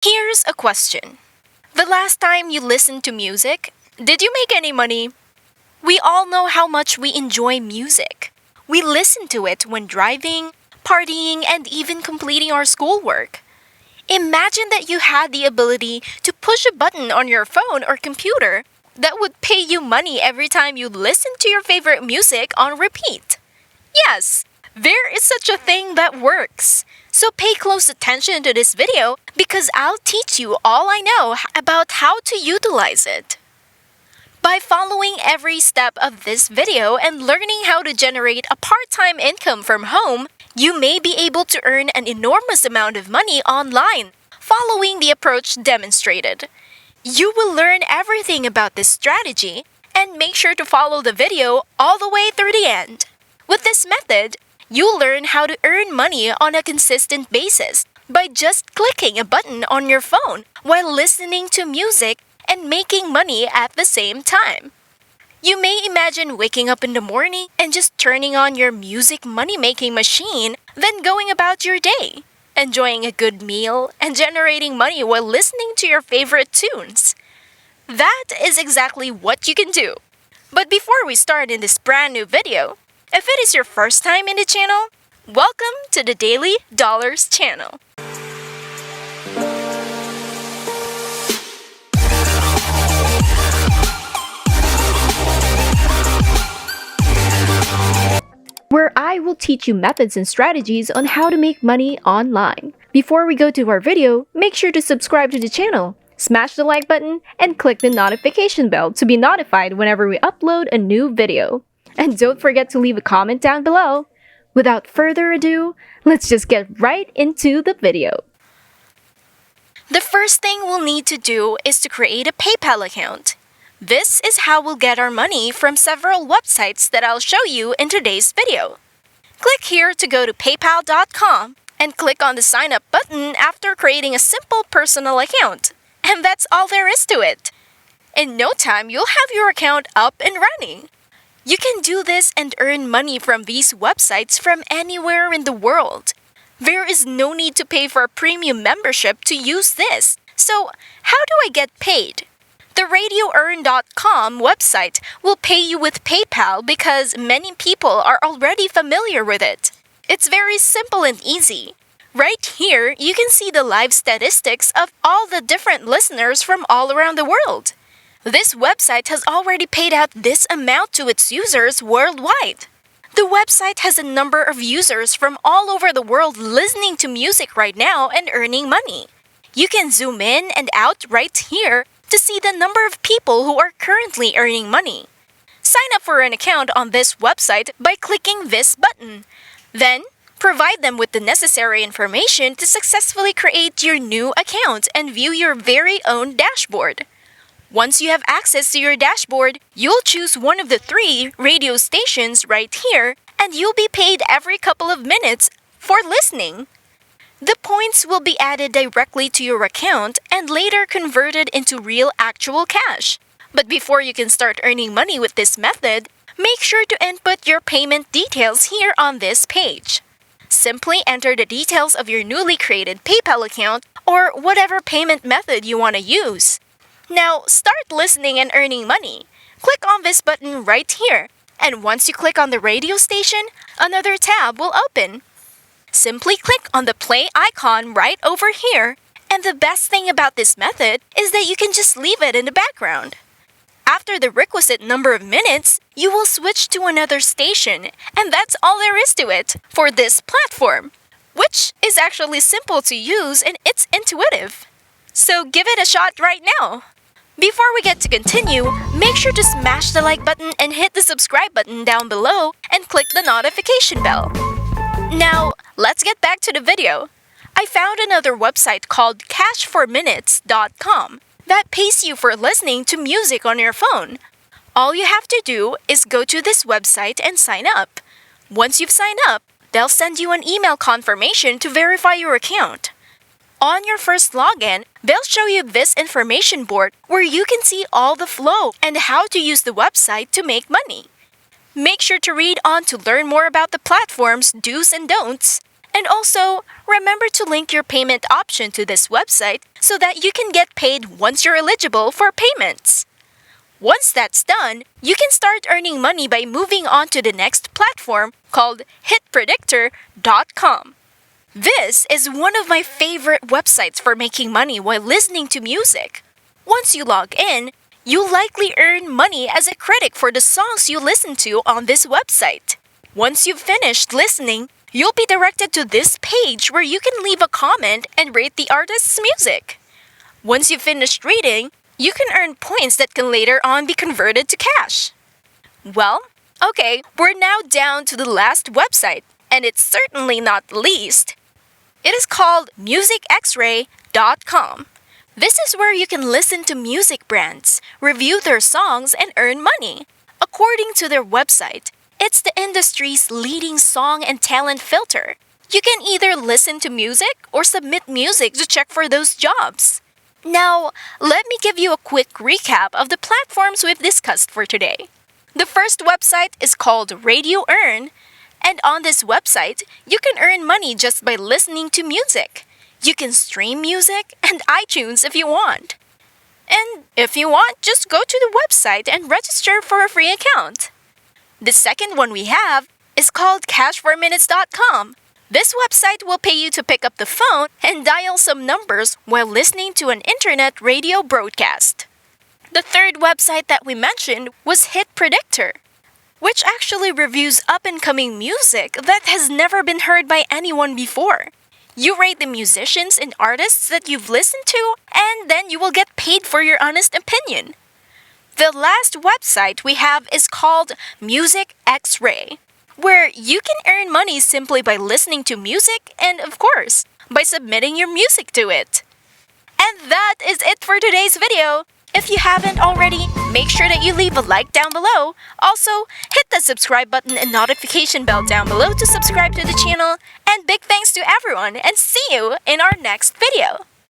Here's a question. The last time you listened to music, did you make any money? We all know how much we enjoy music. We listen to it when driving, partying, and even completing our schoolwork. Imagine that you had the ability to push a button on your phone or computer that would pay you money every time you listen to your favorite music on repeat. Yes, there is such a thing that works. So pay close attention to this video because I'll teach you all I know about how to utilize it. By following every step of this video and learning how to generate a part-time income from home, you may be able to earn an enormous amount of money online, following the approach demonstrated. You will learn everything about this strategy, and make sure to follow the video all the way through the end. With this method, you'll learn how to earn money on a consistent basis by just clicking a button on your phone while listening to music and making money at the same time. You may imagine waking up in the morning and just turning on your music money-making machine, then going about your day, enjoying a good meal and generating money while listening to your favorite tunes. That is exactly what you can do. But before we start in this brand new video, if it is your first time in the channel, welcome to the Daily Dollars channel. Where I will teach you methods and strategies on how to make money online. Before we go to our video, make sure to subscribe to the channel, smash the like button, and click the notification bell to be notified whenever we upload a new video. And don't forget to leave a comment down below. Without further ado, let's just get right into the video. The first thing we'll need to do is to create a PayPal account. This is how we'll get our money from several websites that I'll show you in today's video. Click here to go to paypal.com and click on the sign up button after creating a simple personal account. And that's all there is to it. In no time, you'll have your account up and running. You can do this and earn money from these websites from anywhere in the world. There is no need to pay for a premium membership to use this. So, how do I get paid? The RadioEarn.com website will pay you with PayPal because many people are already familiar with it. It's very simple and easy. Right here, you can see the live statistics of all the different listeners from all around the world. This website has already paid out this amount to its users worldwide. The website has a number of users from all over the world listening to music right now and earning money. You can zoom in and out right here to see the number of people who are currently earning money. Sign up for an account on this website by clicking this button. Then, provide them with the necessary information to successfully create your new account and view your very own dashboard. Once you have access to your dashboard, you'll choose one of the 3 radio stations right here, and you'll be paid every couple of minutes for listening. The points will be added directly to your account and later converted into real actual cash. But before you can start earning money with this method, make sure to input your payment details here on this page. Simply enter the details of your newly created PayPal account or whatever payment method you want to use. Now, start listening and earning money. Click on this button right here, and once you click on the radio station, another tab will open. Simply click on the play icon right over here, and the best thing about this method is that you can just leave it in the background. After the requisite number of minutes, you will switch to another station, and that's all there is to it for this platform, which is actually simple to use and it's intuitive. So give it a shot right now. Before we get to continue, make sure to smash the like button and hit the subscribe button down below and click the notification bell. Now, let's get back to the video. I found another website called cashforminutes.com that pays you for listening to music on your phone. All you have to do is go to this website and sign up. Once you've signed up, they'll send you an email confirmation to verify your account. On your first login, they'll show you this information board where you can see all the flow and how to use the website to make money. Make sure to read on to learn more about the platform's do's and don'ts. And also, remember to link your payment option to this website so that you can get paid once you're eligible for payments. Once that's done, you can start earning money by moving on to the next platform called hitpredictor.com. This is one of my favorite websites for making money while listening to music. Once you log in, you'll likely earn money as a critic for the songs you listen to on this website. Once you've finished listening, you'll be directed to this page where you can leave a comment and rate the artist's music. Once you've finished reading, you can earn points that can later on be converted to cash. Well, okay, we're now down to the last website, and it's certainly not the least. It is called musicxray.com. This is where you can listen to music brands, review their songs, and earn money. According to their website, it's the industry's leading song and talent filter. You can either listen to music or submit music to check for those jobs. Now, let me give you a quick recap of the platforms we've discussed for today. The first website is called Radio Earn, and on this website, you can earn money just by listening to music. You can stream music and iTunes if you want. And if you want, just go to the website and register for a free account. The second one we have is called cashforminutes.com. This website will pay you to pick up the phone and dial some numbers while listening to an internet radio broadcast. The third website that we mentioned was Hit Predictor, which actually reviews up-and-coming music that has never been heard by anyone before. You rate the musicians and artists that you've listened to, and then you will get paid for your honest opinion. The last website we have is called Music X-Ray, where you can earn money simply by listening to music and, of course, by submitting your music to it. And that is it for today's video. If you haven't already, make sure that you leave a like down below. Also, hit the subscribe button and notification bell down below to subscribe to the channel. And big thanks to everyone, and see you in our next video.